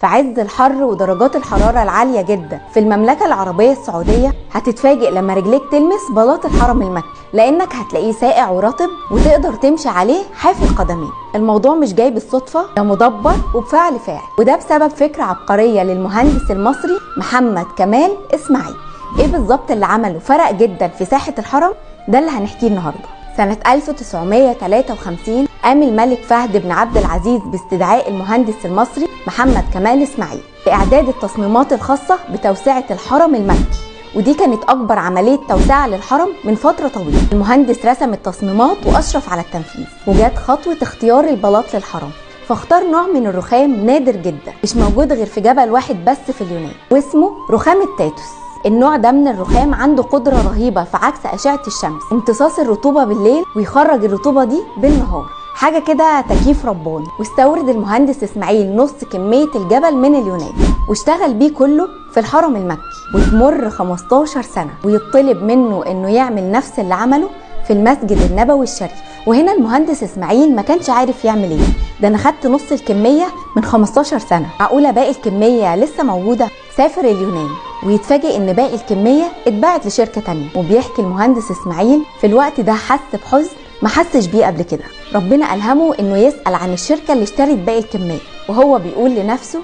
في عز الحر ودرجات الحرارة العالية جدا في المملكة العربية السعودية، هتتفاجئ لما رجليك تلمس بلاط الحرم المكي، لانك هتلاقيه ساقع ورطب وتقدر تمشي عليه حافي القدمين. الموضوع مش جاي بالصدفة، ده مدبر وبفعل فاعل، وده بسبب فكرة عبقرية للمهندس المصري محمد كمال اسماعيل. ايه بالظبط اللي عمله فرق جدا في ساحة الحرم؟ ده اللي هنحكيه النهارده. سنة 1953 قام الملك فهد بن عبد العزيز باستدعاء المهندس المصري محمد كمال اسماعيل لإعداد التصميمات الخاصة بتوسعة الحرم المكي، ودي كانت أكبر عملية توسعة للحرم من فترة طويلة. المهندس رسم التصميمات وأشرف على التنفيذ، وجات خطوة اختيار البلاط للحرم، فاختار نوع من الرخام نادر جدا مش موجود غير في جبل واحد بس في اليونان، واسمه رخام التاتوس. النوع ده من الرخام عنده قدرة رهيبة في عكس أشعة الشمس امتصاص الرطوبة بالليل ويخرج الرطوبة دي بالنهار، حاجة كده تكييف رباني. واستورد المهندس اسماعيل نص كمية الجبل من اليونان واشتغل بيه كله في الحرم المكي، وتمر 15 سنة ويطلب منه انه يعمل نفس اللي عمله في المسجد النبوي الشريف. وهنا المهندس اسماعيل ما كانش عارف يعمل ايه، ده انا خدت نص الكمية من 15 سنة، معقولة باقي الكمية لسه موجودة؟ سافر اليونان ويتفاجئ ان باقي الكمية اتباعت لشركة تانية. وبيحكي المهندس اسماعيل في الوقت ده حس بحزن ما حسش بيه قبل كده. ربنا ألهمه انه يسأل عن الشركة اللي اشترت باقي الكمية، وهو بيقول لنفسه